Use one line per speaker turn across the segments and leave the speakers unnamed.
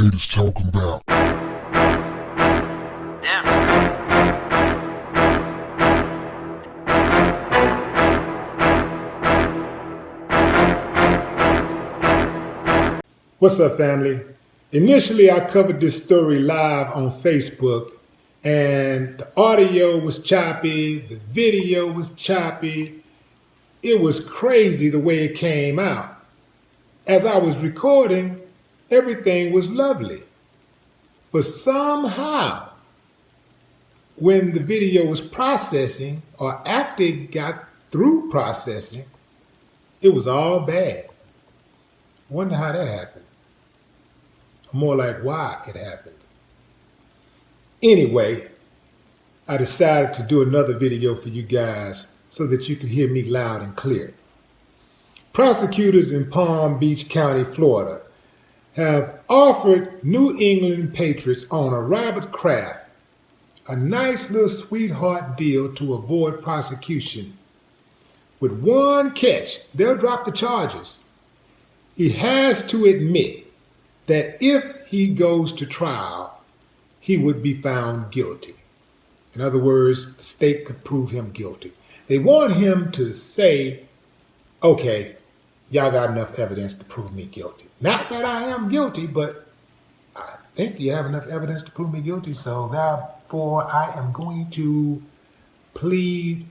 haters talking about.
What's up, family? Initially, I covered this story live on Facebook, and the audio was choppy, the video was choppy. It was crazy the way it came out. As I was recording, everything was lovely. But somehow, when the video was processing, or after it got through processing, it was all bad. I wonder how that happened. More like why it happened. Anyway, I decided to do another video for you guys so that you can hear me loud and clear. Prosecutors in Palm Beach County, Florida, have offered New England Patriots owner Robert Kraft a nice little sweetheart deal to avoid prosecution. With one catch, they'll drop the charges. He has to admit that if he goes to trial, he would be found guilty. In other words, the state could prove him guilty. They want him to say, okay, y'all got enough evidence to prove me guilty. Not that I am guilty, but I think you have enough evidence to prove me guilty, so therefore I am going to plead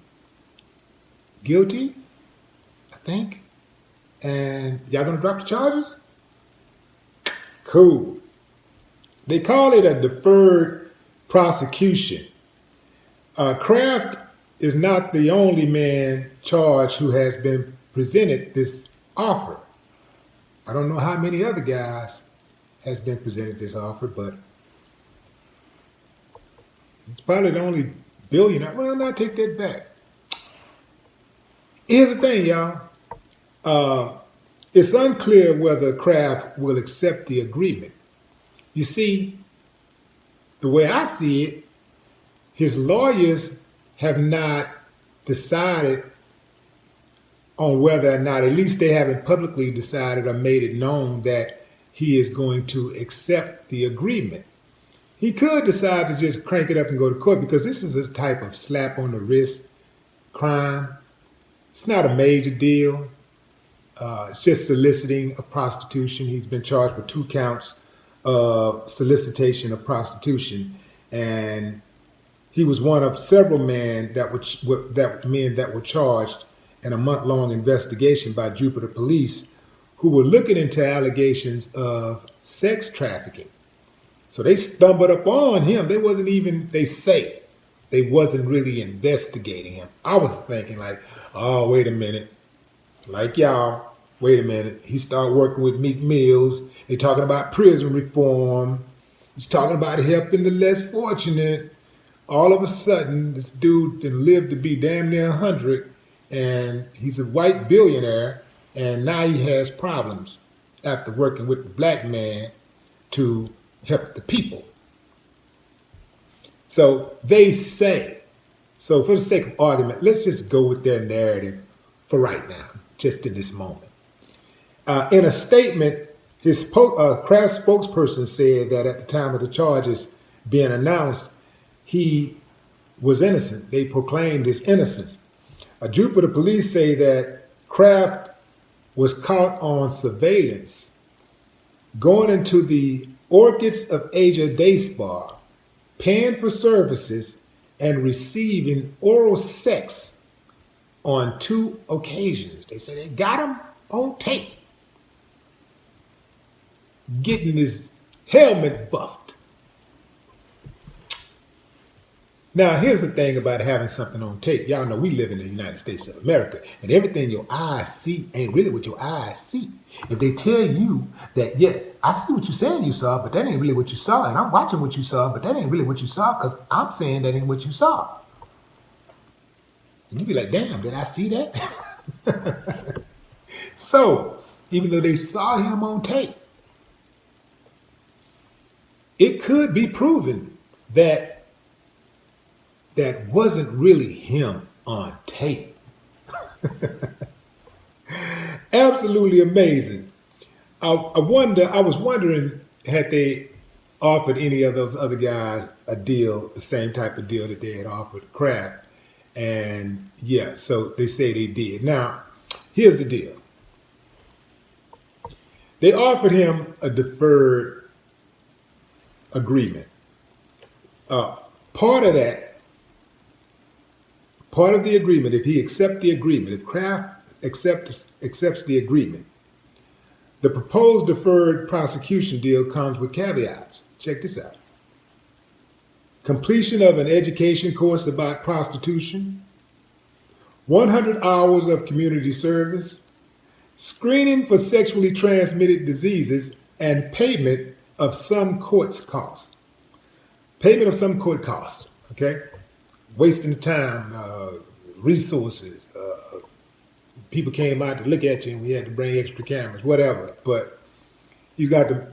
guilty, I think. And y'all gonna drop the charges? Cool. They call it a deferred prosecution. Kraft is not the only man charged who has been presented this offer. I don't know how many other guys has been presented this offer, but it's probably the only billionaire. Well, I'll take that back. Here's the thing, y'all. It's unclear whether Kraft will accept the agreement. You see, the way I see it, his lawyers have not decided on whether or not, at least they haven't publicly decided or made it known that he is going to accept the agreement. He could decide to just crank it up and go to court because this is a type of slap on the wrist crime. It's not a major deal. It's just soliciting of prostitution. He's been charged with 2 counts of solicitation of prostitution, and he was one of several men that were charged in a month-long investigation by Jupiter police, who were looking into allegations of sex trafficking. So they stumbled upon him. They wasn't really investigating him. I was thinking like, oh, wait a minute. Like y'all, wait a minute. He started working with Meek Mills. They're talking about prison reform. He's talking about helping the less fortunate. All of a sudden, this dude lived to be damn near 100, and he's a white billionaire, and now he has problems after working with the black man to help the people. So they say, so for the sake of argument, let's just go with their narrative for right now, just in this moment. In a statement, his Kraft spokesperson said that at the time of the charges being announced, he was innocent. They proclaimed his innocence. Jupiter police say that Kraft was caught on surveillance going into the Orchids of Asia day spa, paying for services, and receiving oral sex on 2 occasions. They say they got him on tape, getting his helmet buffed. Now, here's the thing about having something on tape. Y'all know we live in the United States of America, and everything your eyes see ain't really what your eyes see. If they tell you that, yeah, I see what you're saying you saw, but that ain't really what you saw, and I'm watching what you saw, but that ain't really what you saw, because I'm saying that ain't what you saw. And you be like, damn, did I see that? So, even though they saw him on tape, it could be proven that that wasn't really him on tape. Absolutely amazing. I was wondering had they offered any of those other guys a deal, the same type of deal that they had offered Kraft. And yeah, so they say they did. Now, here's the deal. They offered him a deferred agreement. Part of that, part of the agreement, if he accepts the agreement, if Kraft accepts the agreement, the proposed deferred prosecution deal comes with caveats. Check this out. Completion of an education course about prostitution, 100 hours of community service, screening for sexually transmitted diseases, and payment of some court costs. Payment of some court costs, okay? Wasting the time, resources. People came out to look at you and we had to bring extra cameras, whatever. But he's got to,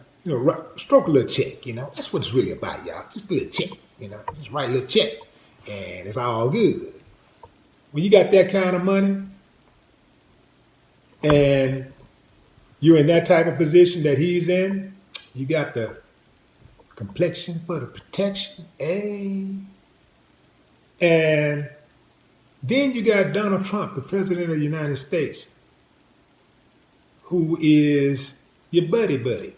stroke a little check, That's what it's really about, y'all. Just a little check, Just write a little check and it's all good. When you got that kind of money and you're in that type of position that he's in, you got the complexion for the protection, and then you got Donald Trump, the president of the United States, who is your buddy.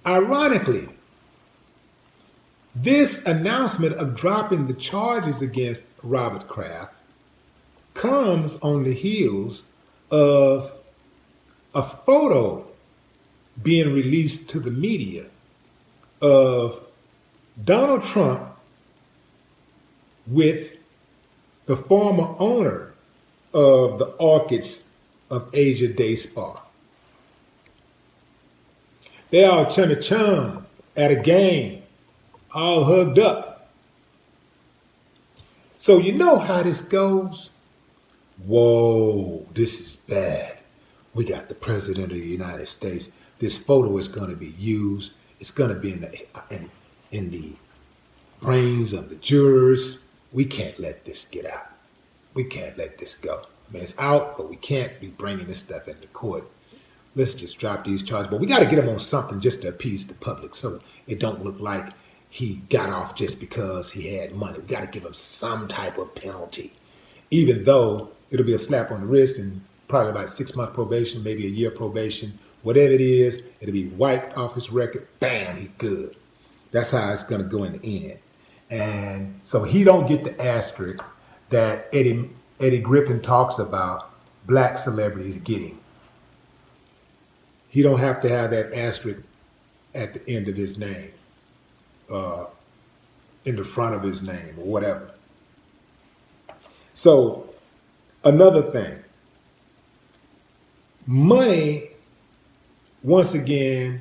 Ironically, this announcement of dropping the charges against Robert Kraft comes on the heels of a photo being released to the media of Donald Trump with the former owner of the Orchids of Asia Day Spa. They all chum at a game, all hugged up. So you know how this goes. Whoa, this is bad. We got the president of the United States. This photo is going to be used. It's going to be in the brains of the jurors. We can't let this get out. We can't let this go. I mean, it's out, but we can't be bringing this stuff into court. Let's just drop these charges. But we got to get him on something just to appease the public so it don't look like he got off just because he had money. We got to give him some type of penalty, even though it'll be a slap on the wrist and probably about 6-month probation, maybe a year probation. Whatever it is, it'll be wiped off his record. Bam, he's good. That's how it's going to go in the end. And so he don't get the asterisk that Eddie Griffin talks about black celebrities getting. He don't have to have that asterisk at the end of his name, in the front of his name or whatever. So another thing, money, once again,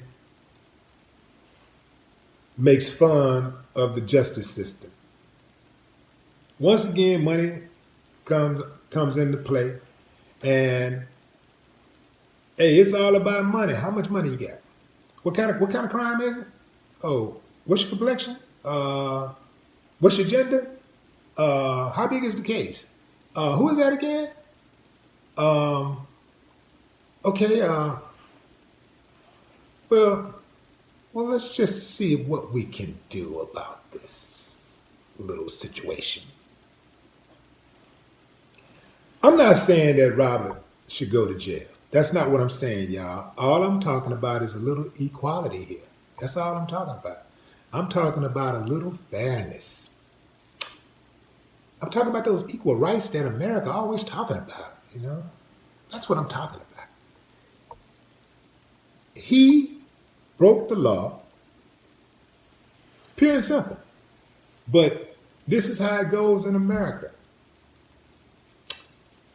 makes fun of the justice system. Once again, money comes into play, and hey, it's all about money. How much money you got? What kind of crime is it? Oh, what's your complexion? What's your gender? How big is the case? Who is that again? Okay. Well, let's just see what we can do about this little situation. I'm not saying that Robert should go to jail. That's not what I'm saying, y'all. All I'm talking about is a little equality here. That's all I'm talking about. I'm talking about a little fairness. I'm talking about those equal rights that America always talking about, That's what I'm talking about. He broke the law, pure and simple. But this is how it goes in America.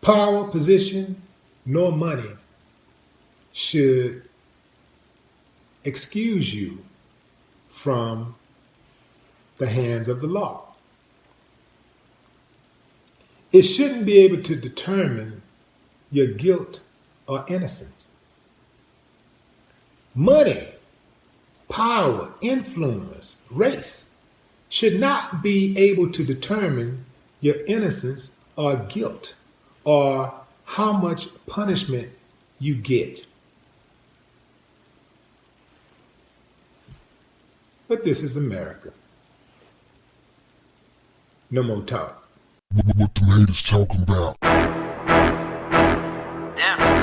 Power, position, nor money should excuse you from the hands of the law. It shouldn't be able to determine your guilt or innocence. Money, power, influence, race should not be able to determine your innocence or guilt or how much punishment you get. But this is America. No more talk.
What them haters talking about?
Yeah.